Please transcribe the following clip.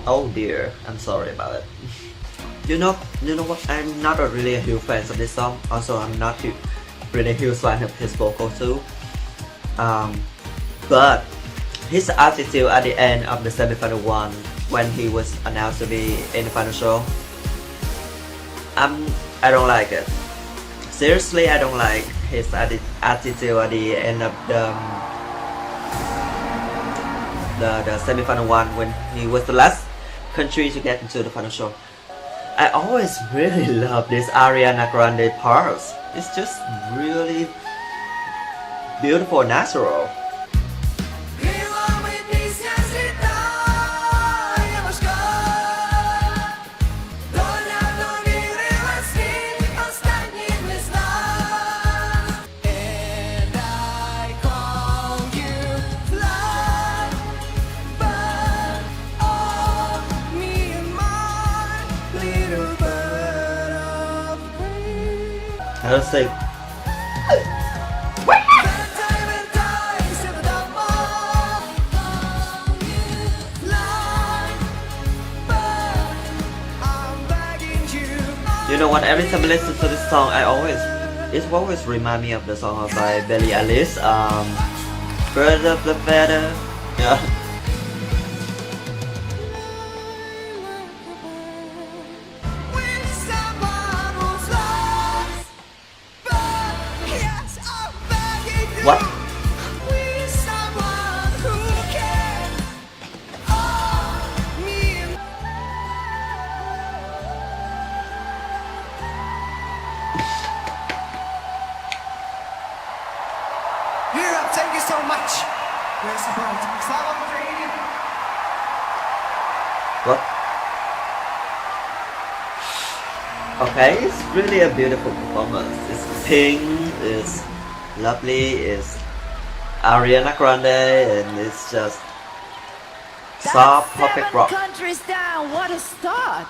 Oh dear, I'm sorry about it. You know what? I'm not really a huge fan of this song. Also, I'm not really huge fan of his vocal too. But his attitude at the end of the semi-final one, when he was announced to be in the final show, I don't like it. Seriously, I don't like his attitude at the end of the semi-final one when he was the last country to get into the final show. I always really love this Ariana Grande parts. It's just really beautiful and natural. I don't think. You know what? Every time I listen to this song, it always remind me of the song by Billie Eilish. Further the better. Yeah. What? Europe, thank you so much for your support. Slava Ukraine. What? Okay, it's really a beautiful performance. It's pink, it's lovely, it's Ariana Grande, and it's just soft, perfect rock. Countries down, what a start!